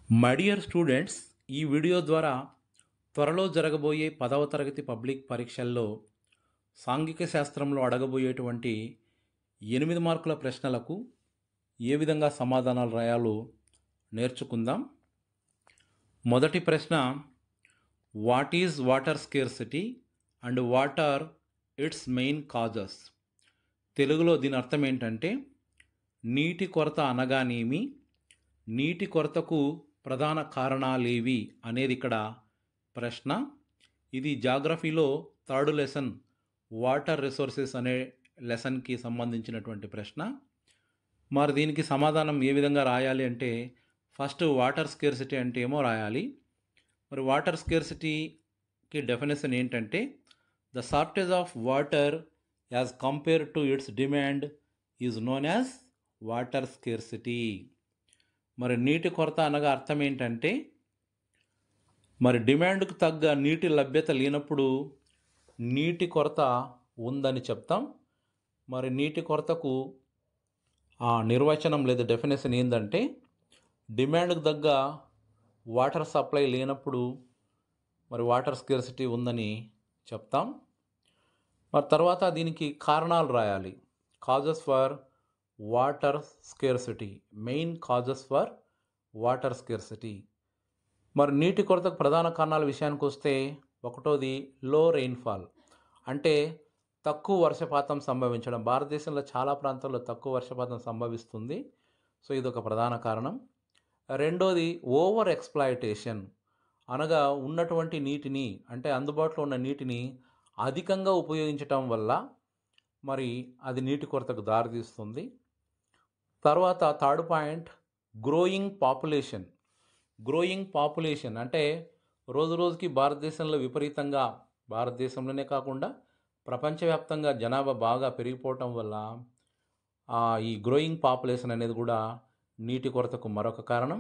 My dear students, ఈ video ద్వారా త్వరలో జరగబోయే 10వ తరగతి పబ్లిక్ పరీక్షల్లో సాంఘిక శాస్త్రంలో అడగబోయేటువంటి 8 మార్కుల ప్రశ్నలకు ఏ విధంగా సమాధానాలు రాయాలో నేర్చుకుందాం. మొదటి ప్రశ్న, what is water scarcity and what are its main causes? తెలుగులో దీని అర్థం ఏంటంటే, నీటి కొరత అనగానేమి, నీటి కొరతకు ప్రధాన కారణాలేవి అనేది ఇక్కడ ప్రశ్న. ఇది జాగ్రఫీలో థర్డ్ లెసన్ వాటర్ రిసోర్సెస్ అనే లెసన్కి సంబంధించినటువంటి ప్రశ్న. మరి దీనికి సమాధానం ఏ విధంగా రాయాలి అంటే, ఫస్ట్ వాటర్ స్కేర్సిటీ అంటే ఏమో రాయాలి. మరి వాటర్ స్కేర్సిటీకి డెఫినేషన్ ఏంటంటే, the shortage of water as compare to it's demand is known as water scarcity. మరి నీటి కొరత అనగా అర్థం ఏంటంటే, మరి డిమాండ్కు తగ్గ నీటి లభ్యత లేనప్పుడు నీటి కొరత ఉందని చెప్తాం. మరి నీటి కొరతకు నిర్వచనం లేదా డెఫినేషన్ ఏంటంటే, డిమాండ్కు తగ్గ వాటర్ సప్లై లేనప్పుడు మరి వాటర్ స్కేర్సిటీ ఉందని చెప్తాం. మరి తర్వాత దీనికి కారణాలు రాయాలి. Causes for water scarcity, main causes for water scarcity. మరి నీటి కొరతకు ప్రధాన కారణాల విషయానికి వస్తే, ఒకటోది లో రెయిన్ఫాల్, అంటే తక్కువ వర్షపాతం సంభవించడం. భారతదేశంలో చాలా ప్రాంతాల్లో తక్కువ వర్షపాతం సంభవిస్తుంది, సో ఇది ఒక ప్రధాన కారణం. రెండోది ఓవర్ ఎక్స్ప్లాయిటేషన్, అనగా ఉన్నటువంటి నీటిని, అంటే అందుబాటులో ఉన్న నీటిని అధికంగా ఉపయోగించటం వల్ల మరి అది నీటి కొరతకు దారితీస్తుంది. తర్వాత థర్డ్ పాయింట్, గ్రోయింగ్ పాపులేషన్ అంటే రోజు రోజుకి భారతదేశంలో విపరీతంగా, భారతదేశంలోనే కాకుండా ప్రపంచవ్యాప్తంగా జనాభా బాగా పెరిగిపోవటం వల్ల ఈ గ్రోయింగ్ పాపులేషన్ అనేది కూడా నీటి కొరతకు మరొక కారణం.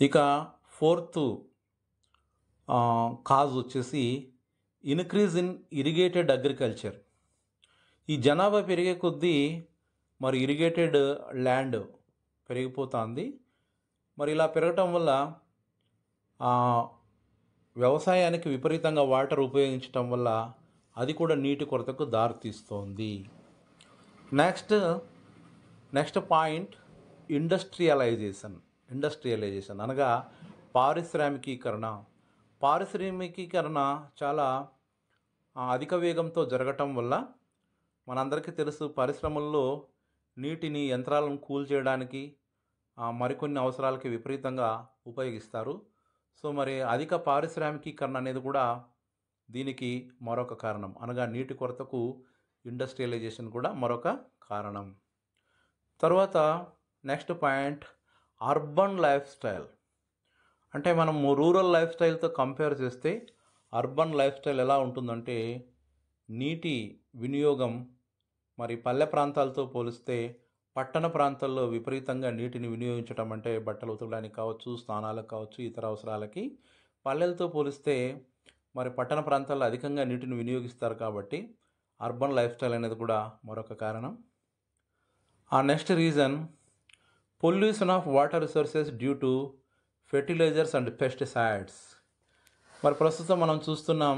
ఇక ఫోర్త్ కాజ్ వచ్చేసి ఇన్క్రీజ్ ఇన్ ఇరిగేటెడ్ అగ్రికల్చర్. ఈ జనాభా పెరిగే కొద్దీ మరి ఇరిగేటెడ్ ల్యాండ్ పెరిగిపోతుంది. మరి ఇలా పెరగటం వల్ల వ్యవసాయానికి విపరీతంగా వాటర్ ఉపయోగించటం వల్ల అది కూడా నీటి కొరతకు దారితీస్తోంది. నెక్స్ట్ పాయింట్, ఇండస్ట్రియలైజేషన్ అనగా పారిశ్రామికీకరణ చాలా అధిక వేగంతో జరగటం వల్ల, మనందరికీ తెలుసు, పరిశ్రమల్లో నీటిని యంత్రాలను కూల్ చేయడానికి మరికొన్ని అవసరాలకి విపరీతంగా ఉపయోగిస్తారు. సో మరి అధిక పారిశ్రామికీకరణ అనేది కూడా దీనికి మరొక కారణం, అనగా నీటి కొరతకు ఇండస్ట్రియలైజేషన్ కూడా మరొక కారణం. తర్వాత next point, urban life style. అంటే మనం రూరల్ లైఫ్ స్టైల్తో కంపేర్ చేస్తే అర్బన్ లైఫ్ స్టైల్ ఎలా ఉంటుందంటే, నీటి వినియోగం మరి పల్లె ప్రాంతాలతో పోలిస్తే పట్టణ ప్రాంతాల్లో విపరీతంగా నీటిని వినియోగించడం, అంటే బట్టలు ఉతకడానికి కావచ్చు, స్నానాలకు కావచ్చు, ఇతర అవసరాలకి పల్లెలతో పోలిస్తే మరి పట్టణ ప్రాంతాల్లో అధికంగా నీటిని వినియోగిస్తారు. కాబట్టి అర్బన్ లైఫ్ స్టైల్ అనేది కూడా మరొక కారణం. Next reason, pollution of water resources due to fertilizers and pesticides. మరి ప్రస్తుతం మనం చూస్తున్నాం,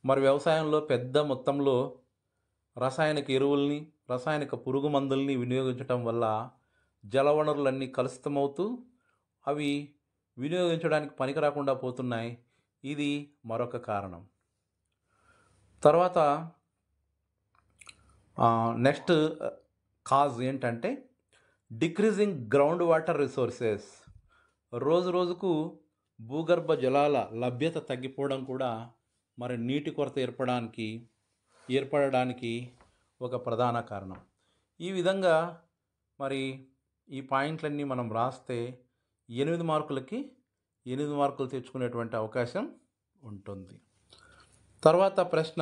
మరి వ్యవసాయంలో పెద్ద మొత్తంలో రసాయనిక ఎరువుల్ని, రసాయనిక పురుగు మందుల్ని వినియోగించడం వల్ల జలవనరులన్నీ కలుషితమవుతూ అవి వినియోగించడానికి పనికి రాకుండా పోతున్నాయి. ఇది మరొక కారణం. తర్వాత నెక్స్ట్ కాజ్ ఏంటంటే, డిక్రీజింగ్ గ్రౌండ్ వాటర్ రిసోర్సెస్. రోజు రోజుకు భూగర్భ జలాల లభ్యత తగ్గిపోవడం కూడా మరి నీటి కొరత ఏర్పడడానికి ఒక ప్రధాన కారణం. ఈ విధంగా మరి ఈ పాయింట్లన్నీ మనం రాస్తే 8 మార్కులకి 8 మార్కులు తెచ్చుకునేటువంటి అవకాశం ఉంటుంది. తర్వాత ప్రశ్న,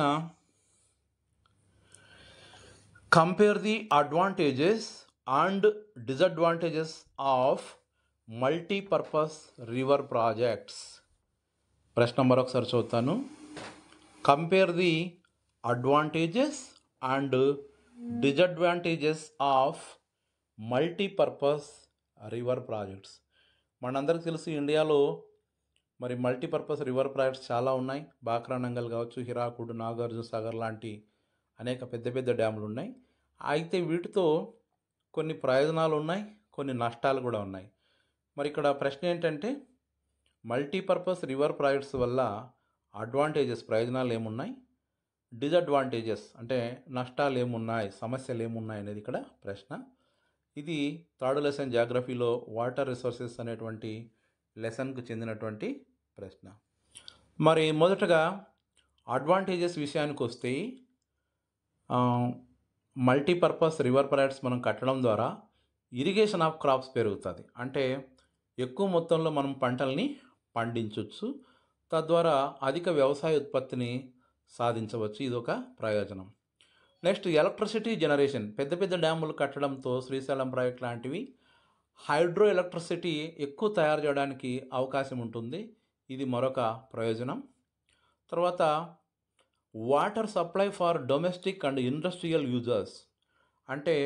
compare the advantages and disadvantages of multipurpose river projects. ప్రశ్న మరొకసారి చదువుతాను. Compare the advantages and disadvantages of multipurpose river projects. మనందరికీ తెలుసు ఇండియాలో మరి మల్టీపర్పస్ రివర్ ప్రాజెక్ట్స్ చాలా ఉన్నాయి. బాక్రా నంగల్ కావచ్చు, హిరాకుడ్, నాగార్జున సాగర్ లాంటి అనేక పెద్ద పెద్ద డ్యాములు ఉన్నాయి. అయితే వీటితో కొన్ని ప్రయోజనాలు ఉన్నాయి, కొన్ని నష్టాలు కూడా ఉన్నాయి. మరి ఇక్కడ ప్రశ్న ఏంటంటే మల్టీపర్పస్ రివర్ ప్రాజెక్ట్స్ వల్ల అడ్వాంటేజెస్ ప్రయోజనాలు ఏమున్నాయి, డిజడ్వాంటేజెస్ అంటే నష్టాలు ఏమున్నాయి, సమస్యలు ఏమున్నాయి అనేది ఇక్కడ ప్రశ్న. ఇది థర్డ్ లెసన్ జాగ్రఫీలో వాటర్ రిసోర్సెస్ అనేటువంటి లెసన్కు చెందినటువంటి ప్రశ్న. మరి మొదటగా అడ్వాంటేజెస్ విషయానికి వస్తే మల్టీపర్పస్ రివర్ ప్రాజెక్ట్స్ మనం కట్టడం ద్వారా ఇరిగేషన్ ఆఫ్ క్రాప్స్ పెరుగుతుంది. అంటే ఎక్కువ మొత్తంలో మనం పంటల్ని పండించవచ్చు, తద్వారా అధిక వ్యవసాయ ఉత్పత్తిని సాధించవచ్చు. ఇది ఒక ప్రయోజనం. Next electricity generation. పెద్ద పెద్ద డ్యాములు కట్టడంతో శ్రీశైలం ప్రాజెక్ట్ లాంటివి హైడ్రో ఎలక్ట్రిసిటీ ఎక్కువ తయారు చేయడానికి అవకాశం ఉంటుంది. ఇది మరొక ప్రయోజనం. తర్వాత water supply for domestic and industrial users. అంటే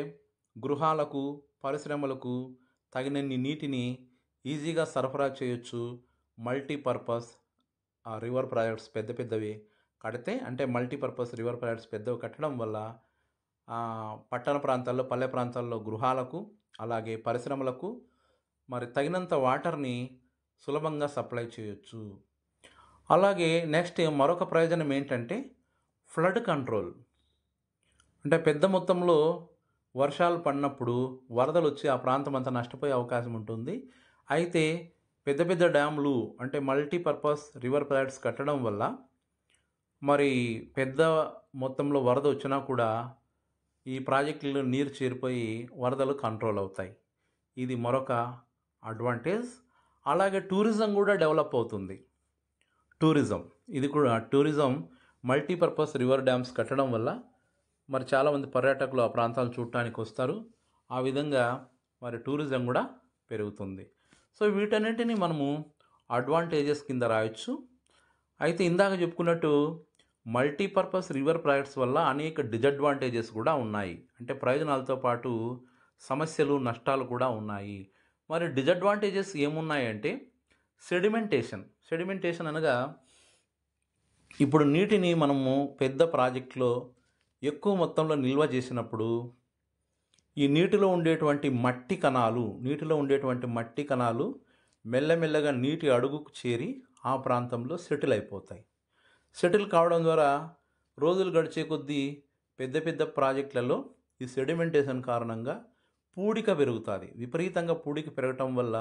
గృహాలకు, పరిశ్రమలకు తగినన్ని నీటిని ఈజీగా సరఫరా చేయొచ్చు మల్టీపర్పస్ రివర్ ప్రాజెక్ట్స్ పెద్ద పెద్దవి కడితే. అంటే మల్టీపర్పస్ రివర్ ప్రాజెక్ట్స్ పెద్దవి కట్టడం వల్ల పట్టణ ప్రాంతాల్లో, పల్లె ప్రాంతాల్లో గృహాలకు అలాగే పరిశ్రమలకు మరి తగినంత వాటర్ని సులభంగా సప్లై చేయొచ్చు. అలాగే నెక్స్ట్ మరొక ప్రయోజనం ఏంటంటే ఫ్లడ్ కంట్రోల్. అంటే పెద్ద మొత్తంలో వర్షాలు పడినప్పుడు వరదలు వచ్చి ఆ ప్రాంతం అంతా నష్టపోయే అవకాశం ఉంటుంది. అయితే పెద్ద పెద్ద డ్యాములు అంటే మల్టీపర్పస్ రివర్ ప్రాజెక్ట్స్ కట్టడం వల్ల మరి పెద్ద మొత్తంలో వరద వచ్చినా కూడా ఈ ప్రాజెక్టులో నీరు చేరిపోయి వరదలు కంట్రోల్ అవుతాయి. ఇది మరొక అడ్వాంటేజ్. అలాగే టూరిజం కూడా డెవలప్ అవుతుంది. ఇది కూడా టూరిజం మల్టీపర్పస్ రివర్ డ్యామ్స్ కట్టడం వల్ల మరి చాలామంది పర్యాటకులు ఆ ప్రాంతాలు చూడటానికి వస్తారు. ఆ విధంగా మరి టూరిజం కూడా పెరుగుతుంది. సో వీటన్నింటినీ మనము అడ్వాంటేజెస్ కింద రాయొచ్చు. అయితే ఇందాక చెప్పుకున్నట్టు మల్టీపర్పస్ రివర్ ప్రాజెక్ట్స్ వల్ల అనేక డిజడ్వాంటేజెస్ కూడా ఉన్నాయి. అంటే ప్రయోజనాలతో పాటు సమస్యలు, నష్టాలు కూడా ఉన్నాయి. మరి డిజడ్వాంటేజెస్ ఏమున్నాయంటే సెడిమెంటేషన్ అనగా ఇప్పుడు నీటిని మనము పెద్ద ప్రాజెక్టులో ఎక్కువ మొత్తంలో నిల్వ చేసినప్పుడు ఈ నీటిలో ఉండేటువంటి మట్టి కణాలు మెల్లమెల్లగా నీటి అడుగుకు చేరి ఆ ప్రాంతంలో సెటిల్ అయిపోతాయి. సెటిల్ కావడం ద్వారా రోజులు గడిచే కొద్దీ పెద్ద పెద్ద ప్రాజెక్టులలో ఈ సెడిమెంటేషన్ కారణంగా పూడిక పెరుగుతుంది. విపరీతంగా పూడిక పెరగటం వల్ల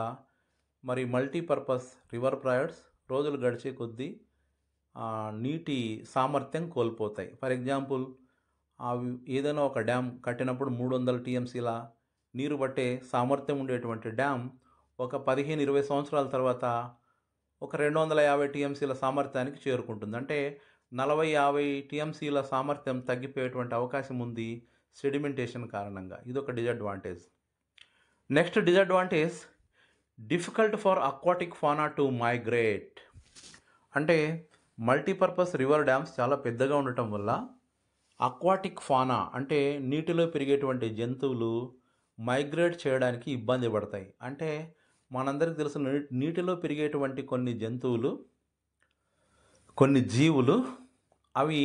మరి మల్టీపర్పస్ రివర్ ప్రాజెక్ట్స్ రోజులు గడిచే కొద్దీ నీటి సామర్థ్యం కోల్పోతాయి. ఫర్ ఎగ్జాంపుల్ ఏదైనా ఒక డ్యామ్ కట్టినప్పుడు 300 టీఎంసీల నీరు పట్టే సామర్థ్యం ఉండేటువంటి డ్యామ్ ఒక 15-20 సంవత్సరాల తర్వాత ఒక 250 టీఎంసీల సామర్థ్యానికి చేరుకుంటుంది. అంటే 40-50 టీఎంసీల సామర్థ్యం తగ్గిపోయేటువంటి అవకాశం ఉంది సెడిమెంటేషన్ కారణంగా. ఇదొక disadvantage. Next disadvantage difficult for aquatic fauna to migrate. అంటే మల్టీపర్పస్ రివర్ డ్యామ్స్ చాలా పెద్దగా ఉండటం వల్ల అక్వాటిక్ ఫానా అంటే నీటిలో పెరిగేటువంటి జంతువులు మైగ్రేట్ చేయడానికి ఇబ్బంది పడతాయి. అంటే మనందరికీ తెలుసు నీటిలో పెరిగేటువంటి కొన్ని జీవులు అవి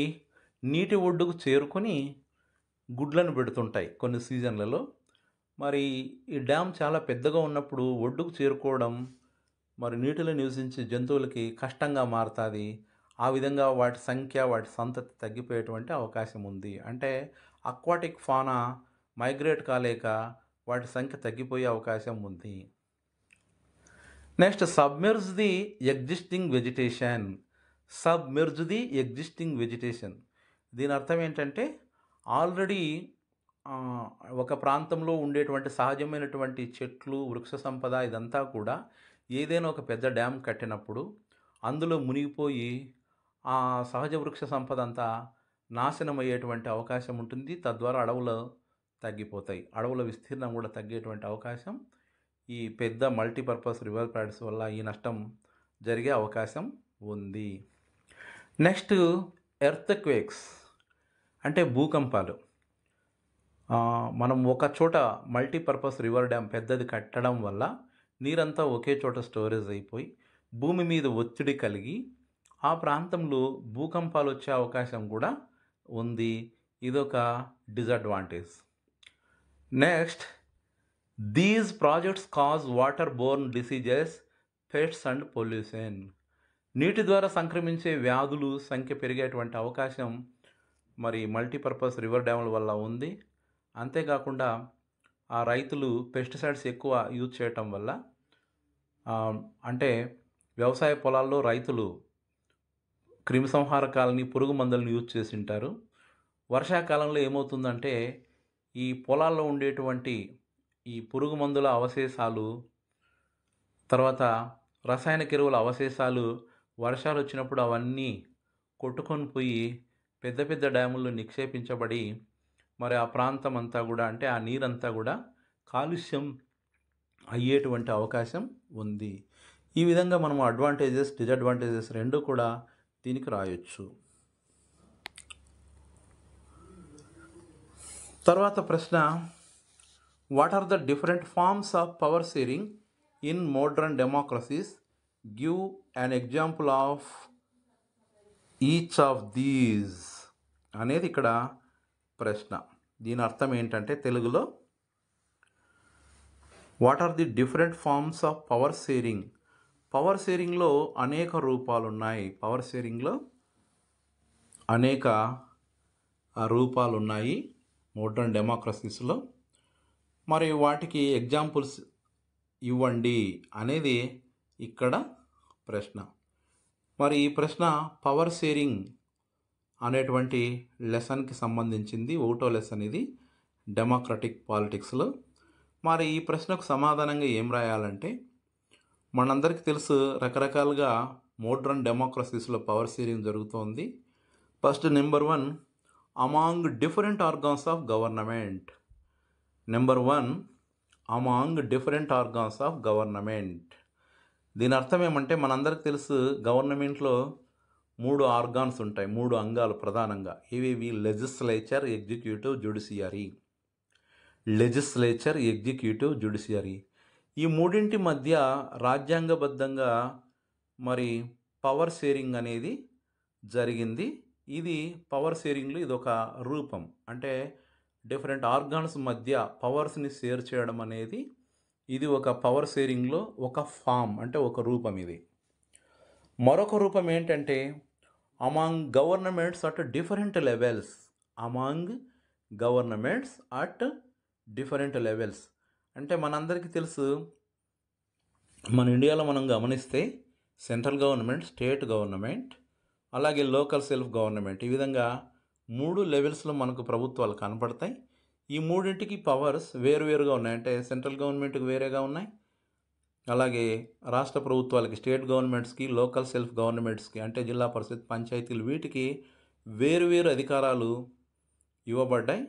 నీటి ఒడ్డుకు చేరుకొని గుడ్లను పెడుతుంటాయి కొన్ని సీజన్లలో. మరి ఈ డ్యామ్ చాలా పెద్దగా ఉన్నప్పుడు ఒడ్డుకు చేరుకోవడం మరి నీటిలో నివసించే జంతువులకి కష్టంగా మారుతుంది. ఆ విధంగా వాటి సంఖ్య, వాటి సంతతి తగ్గిపోయేటువంటి అవకాశం ఉంది. అంటే అక్వాటిక్ ఫానా మైగ్రేట్ కాలేక వాటి సంఖ్య తగ్గిపోయే అవకాశం ఉంది. Next submerge the existing vegetation. దీని అర్థం ఏంటంటే ఆల్రెడీ ఒక ప్రాంతంలో ఉండేటువంటి సహజమైనటువంటి చెట్లు, వృక్ష సంపద ఇదంతా కూడా ఏదైనా ఒక పెద్ద డ్యామ్ కట్టినప్పుడు అందులో మునిగిపోయి ఆ సహజ వృక్ష సంపద అంతా నాశనం అయ్యేటువంటి అవకాశం ఉంటుంది. తద్వారా అడవులు తగ్గిపోతాయి. అడవుల విస్తీర్ణం కూడా తగ్గేటువంటి అవకాశం ఈ పెద్ద మల్టీపర్పస్ రివర్ ప్రాజెక్ట్స్ వల్ల ఈ నష్టం జరిగే అవకాశం ఉంది. నెక్స్ట్ ఎర్త్క్వేక్స్ అంటే భూకంపాలు. మనం ఒక చోట మల్టీపర్పస్ రివర్ డ్యామ్ పెద్దది కట్టడం వల్ల నీరంతా ఒకే చోట స్టోరేజ్ అయిపోయి భూమి మీద ఒత్తిడి కలిగి ఆ ప్రాంతంలో భూకంపాలు వచ్చే అవకాశం కూడా ఉంది. ఇదొక disadvantage. Next, these projects cause water borne diseases, pests and pollution. నీటి ద్వారా సంక్రమించే వ్యాధులు సంఖ్య పెరిగేటువంటి అవకాశం మరి మల్టీపర్పస్ రివర్ డ్యాముల వల్ల ఉంది. అంతేకాకుండా ఆ రైతులు పెస్టిసైడ్స్ ఎక్కువ యూజ్ చేయటం వల్ల అంటే వ్యవసాయ పొలాల్లో రైతులు క్రిమిసంహారకాలని, పురుగు మందులను యూజ్ చేసి ఉంటారు. వర్షాకాలంలో ఏమవుతుందంటే ఈ పొలాల్లో ఉండేటువంటి ఈ పురుగు మందుల అవశేషాలు, తర్వాత రసాయనిక ఎరువుల అవశేషాలు వర్షాలు వచ్చినప్పుడు అవన్నీ కొట్టుకొని పోయి పెద్ద పెద్ద డ్యాముల్లో నిక్షేపించబడి మరి ఆ ప్రాంతం అంతా కూడా, అంటే ఆ నీరంతా కూడా కాలుష్యం అయ్యేటువంటి అవకాశం ఉంది. ఈ విధంగా మనం అడ్వాంటేజెస్, డిసడ్వాంటేజెస్ రెండు కూడా దీనికి రాయొచ్చు. తర్వాత ప్రశ్న, what are the different forms of power sharing in modern democracies? Give an example of each of these అనేది ఇక్కడ ప్రశ్న. దీని అర్థం ఏంటంటే తెలుగులో, what are the different forms of power sharing? Power షేరింగ్లో అనేక రూపాలు ఉన్నాయి. పవర్ షేరింగ్లో అనేక రూపాలు ఉన్నాయి మోడర్న్ డెమోక్రసీస్లో. మరి వాటికి ఎగ్జాంపుల్స్ ఇవ్వండి అనేది ఇక్కడ ప్రశ్న. మరి ఈ ప్రశ్న పవర్ షేరింగ్ అనేటువంటి లెసన్కి సంబంధించింది. 1వ లెసన్ ఇది డెమోక్రటిక్ పాలిటిక్స్లో. మరి ఈ ప్రశ్నకు సమాధానంగా ఏం రాయాలంటే, మనందరికీ తెలుసు రకరకాలుగా మోడర్న్ డెమోక్రసీస్లో పవర్ షేరింగ్ జరుగుతోంది. First, number 1, among different organs of government. Number 1, among different organs of government. దీని అర్థం ఏమంటే, మనందరికీ తెలుసు గవర్నమెంట్లో 3 ఆర్గాన్స్ ఉంటాయి, 3 అంగాలు ప్రధానంగా. ఇవి legislature, executive, judiciary. Legislature, executive, judiciary. ఈ మూడింటి మధ్య రాజ్యాంగబద్ధంగా మరి పవర్ షేరింగ్ అనేది జరిగింది. ఇది పవర్ షేరింగ్లో ఇదొక రూపం. అంటే డిఫరెంట్ ఆర్గాన్స్ మధ్య పవర్స్ని షేర్ చేయడం అనేది ఇది ఒక పవర్ షేరింగ్లో ఒక ఫామ్, అంటే ఒక రూపం ఇది. మరొక రూపం ఏంటంటే among governments at different levels. Among governments at different levels అంటే మనందరికీ తెలుసు, మన ఇండియాలో మనం గమనిస్తే సెంట్రల్ గవర్నమెంట్, స్టేట్ గవర్నమెంట్, అలాగే లోకల్ సెల్ఫ్ గవర్నమెంట్, ఈ విధంగా 3 లెవెల్స్లో మనకు ప్రభుత్వాలు కనపడతాయి. ఈ మూడింటికి పవర్స్ వేరువేరుగా ఉన్నాయి. అంటే సెంట్రల్ గవర్నమెంట్కి వేరేగా ఉన్నాయి, అలాగే రాష్ట్ర ప్రభుత్వాలకి, స్టేట్ గవర్నమెంట్స్కి, లోకల్ సెల్ఫ్ గవర్నమెంట్స్కి అంటే జిల్లా పరిషత్, పంచాయతీలు, వీటికి వేరువేరు అధికారాలు ఇవ్వబడ్డాయి.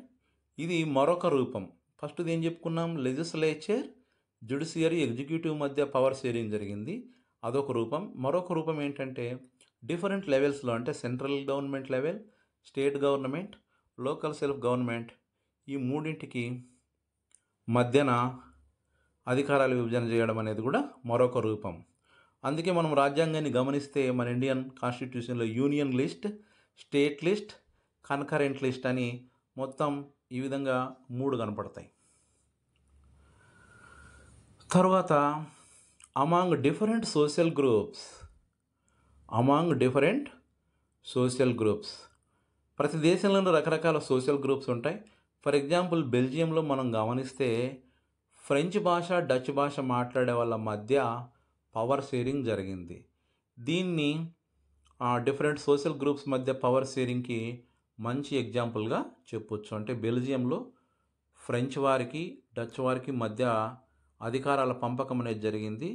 ఇది మరొక రూపం. ఫస్ట్ ఏం చెప్పుకున్నాం, లెజిస్లేచర్, జ్యుడిషియరీ, ఎగ్జిక్యూటివ్ మధ్య పవర్ షేరింగ్ జరిగింది, అదొక రూపం. మరొక రూపం ఏంటంటే డిఫరెంట్ లెవెల్స్లో, అంటే central government level, state government, local self government, ఈ మూడింటికి మధ్యన అధికారాలు విభజన చేయడం అనేది కూడా మరొక రూపం. అందుకే మనం రాజ్యాంగాన్ని గమనిస్తే మన ఇండియన్ కాన్స్టిట్యూషన్లో union list, state list, concurrent list అని మొత్తం ఈ విధంగా 3 కనపడతాయి. తర్వాత among different social groups. Among different social groups, ప్రతి దేశంలోనూ రకరకాల సోషల్ గ్రూప్స్ ఉంటాయి. ఫర్ ఎగ్జాంపుల్ బెల్జియంలో మనం గమనిస్తే ఫ్రెంచ్ భాష, డచ్ భాష మాట్లాడే వాళ్ళ మధ్య పవర్ షేరింగ్ జరిగింది. దీన్ని డిఫరెంట్ సోషల్ గ్రూప్స్ మధ్య పవర్ షేరింగ్కి మంచి ఎగ్జాంపుల్గా చెప్పొచ్చు. అంటే బెల్జియంలో ఫ్రెంచ్ వారికి, డచ్ వారికి మధ్య అధికారాల పంపకం అనేది జరిగింది.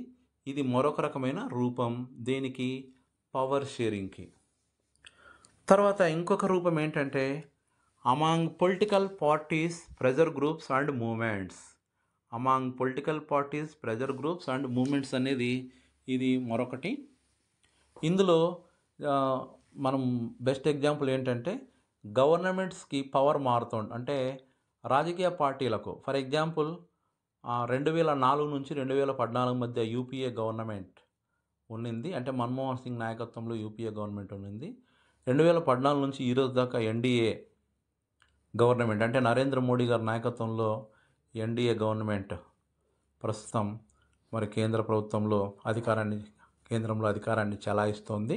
ఇది మరొక రకమైన రూపం దేనికి, పవర్ షేరింగ్కి. తర్వాత ఇంకొక రూపం ఏంటంటే among political parties, pressure groups and movements. Among political parties, pressure groups and movements అనేది ఇది మరొకటి. ఇందులో మనం బెస్ట్ ఎగ్జాంపుల్ ఏంటంటే గవర్నమెంట్స్కి పవర్ మారుతుంది. అంటే రాజకీయ పార్టీలకు ఫర్ ఎగ్జాంపుల్ 2004 నుంచి 2014 మధ్య యూపీఏ గవర్నమెంట్ ఉన్నింది. అంటే మన్మోహన్ సింగ్ నాయకత్వంలో యూపీఏ గవర్నమెంట్ ఉన్నింది. 2014 నుంచి ఈరోజు దాకా ఎన్డీఏ గవర్నమెంట్ అంటే నరేంద్ర మోడీ గారి నాయకత్వంలో ఎన్డీఏ గవర్నమెంట్ ప్రస్తుతం మరి కేంద్రంలో అధికారాన్ని చెలాయిస్తోంది.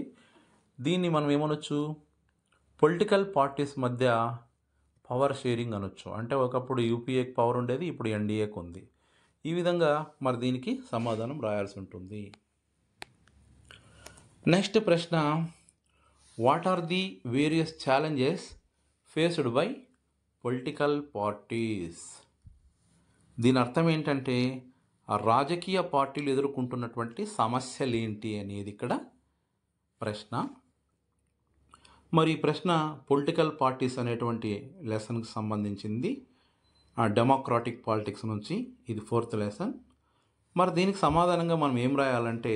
దీన్ని మనం ఏమనొచ్చు, పొలిటికల్ పార్టీస్ మధ్య పవర్ షేరింగ్ అనొచ్చు. అంటే ఒకప్పుడు యూపీఏకి పవర్ ఉండేది, ఇప్పుడు ఎన్డీఏకి ఉంది. ఈ విధంగా మరి దీనికి సమాధానం రాయాల్సి ఉంటుంది. నెక్స్ట్ ప్రశ్న, what are the various challenges faced by political parties? దీని అర్థం ఏంటంటే ఆ రాజకీయ పార్టీలు ఎదుర్కొంటున్నటువంటి సమస్యలు ఏంటి అనేది ఇక్కడ ప్రశ్న. మరి ఈ ప్రశ్న పొలిటికల్ పార్టీస్ అనేటువంటి లెసన్కి సంబంధించింది, డెమోక్రాటిక్ పాలిటిక్స్ నుంచి. ఇది 4th లెసన్. మరి దీనికి సమాధానంగా మనం ఏం రాయాలంటే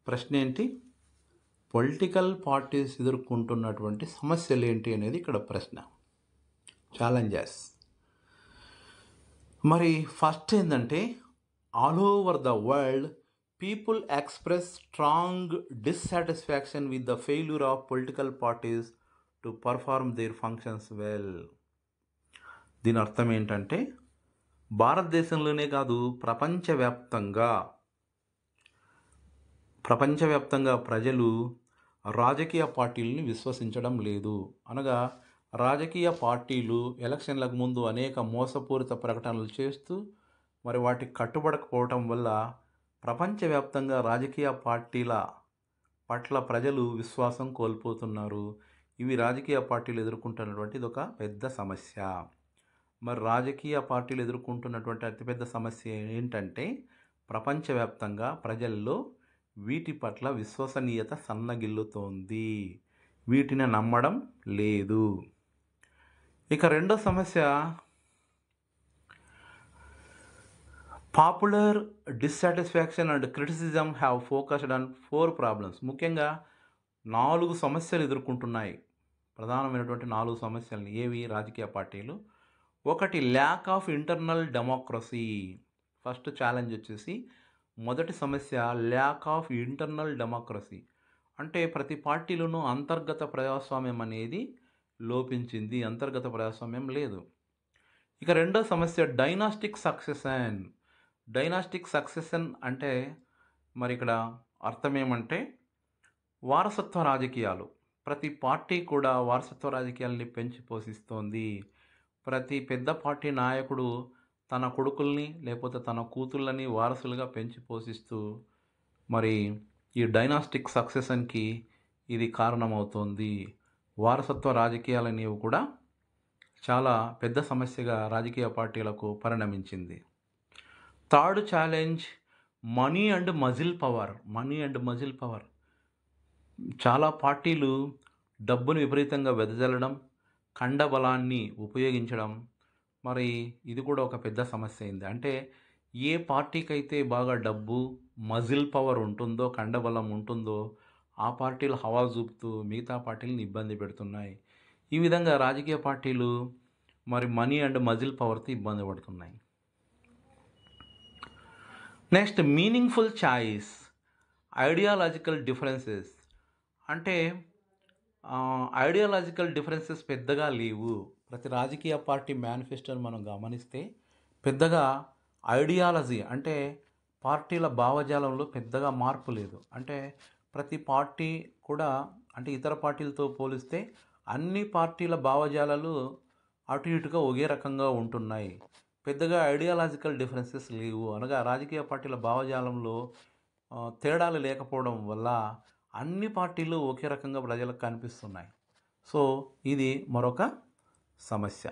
ప్రశ్న ఏంటి, పొలిటికల్ పార్టీస్ ఎదుర్కొంటున్నటువంటి సమస్యలు ఏంటి అనేది ఇక్కడ ప్రశ్న, ఛాలెంజెస్. మరి ఫస్ట్ ఏంటంటే, all over the world people express strong dissatisfaction with the failure of political parties to perform their functions well. దీని అర్థం ఏంటంటే భారతదేశంలోనే కాదు ప్రపంచవ్యాప్తంగా ప్రజలు రాజకీయ పార్టీలని విశ్వసించడం లేదు. అనగా రాజకీయ పార్టీలు ఎలక్షన్లకు ముందు అనేక మోసపూరిత ప్రకటనలు చేస్తూ మరి వాటికి కట్టుబడకపోవటం వల్ల ప్రపంచవ్యాప్తంగా రాజకీయ పార్టీల పట్ల ప్రజలు విశ్వాసం కోల్పోతున్నారు. ఇవి రాజకీయ పార్టీలు ఎదుర్కొంటున్నటువంటి ఇది ఒక పెద్ద సమస్య. మరి రాజకీయ పార్టీలు ఎదుర్కొంటున్నటువంటి అతిపెద్ద సమస్య ఏంటంటే ప్రపంచవ్యాప్తంగా ప్రజల్లో వీటి పట్ల విశ్వసనీయత సన్నగిల్లుతోంది, వీటిని నమ్మడం లేదు. ఇక రెండో సమస్య, popular dissatisfaction and criticism have focused on 4 problems. ముఖ్యంగా 4 సమస్యలు ఎదుర్కొంటున్నాయి, ప్రధానమైనటువంటి 4 సమస్యలు. ఏవి రాజకీయ పార్టీలు? ఒకటి, lack of internal democracy. First challenge వచ్చేసి మొదటి సమస్య ల్యాక్ ఆఫ్ ఇంటర్నల్ డెమోక్రసీ. అంటే ప్రతి పార్టీలోనూ అంతర్గత ప్రజాస్వామ్యం అనేది లోపించింది, అంతర్గత ప్రజాస్వామ్యం లేదు. ఇక రెండో సమస్య డైనాస్టిక్ సక్సెషన్. డైనాస్టిక్ సక్సెషన్ అంటే మరి ఇక్కడ అర్థం ఏమంటే వారసత్వ రాజకీయాలు. ప్రతి పార్టీ కూడా వారసత్వ రాజకీయాలని పెంచి పోషిస్తోంది. ప్రతి పెద్ద పార్టీ నాయకుడు తన కొడుకుల్ని లేకపోతే తన కూతుళ్ళని వారసులుగా పెంచి పోషిస్తూ మరి ఈ డైనాస్టిక్ సక్సెషన్కి ఇది కారణమవుతోంది. వారసత్వ రాజకీయాలు అనేవి కూడా చాలా పెద్ద సమస్యగా రాజకీయ పార్టీలకు పరిణమించింది. Third challenge money and muscle power. చాలా పార్టీలు డబ్బును విపరీతంగా వెదజల్లడం, కండబలాన్ని ఉపయోగించడం, మరి ఇది కూడా ఒక పెద్ద సమస్య అయింది. అంటే ఏ పార్టీకి అయితే బాగా డబ్బు, మజిల్ పవర్ ఉంటుందో, కండబలం ఉంటుందో ఆ పార్టీలు హవా చూపుతూ మిగతా పార్టీలను ఇబ్బంది పెడుతున్నాయి. ఈ విధంగా రాజకీయ పార్టీలు మరి మనీ అండ్ మజిల్ పవర్తో ఇబ్బంది పడుతున్నాయి. Next, meaningful choice, ideological differences. అంటే ఐడియాలజికల్ డిఫరెన్సెస్ పెద్దగా లేవు. ప్రతి రాజకీయ పార్టీ మేనిఫెస్టోని మనం గమనిస్తే పెద్దగా ఐడియాలజీ అంటే పార్టీల భావజాలంలో పెద్దగా మార్పు లేదు. అంటే ప్రతి పార్టీ కూడా అంటే ఇతర పార్టీలతో పోలిస్తే అన్ని పార్టీల భావజాలాలు అటు ఇటుగా ఒకే రకంగా ఉంటున్నాయి. పెద్దగా ఐడియాలజికల్ డిఫరెన్సెస్ లేవు. అనగా రాజకీయ పార్టీల భావజాలంలో తేడాలు లేకపోవడం వల్ల అన్ని పార్టీలు ఒకే రకంగా ప్రజలకు కనిపిస్తున్నాయి. సో ఇది మరొక సమస్య.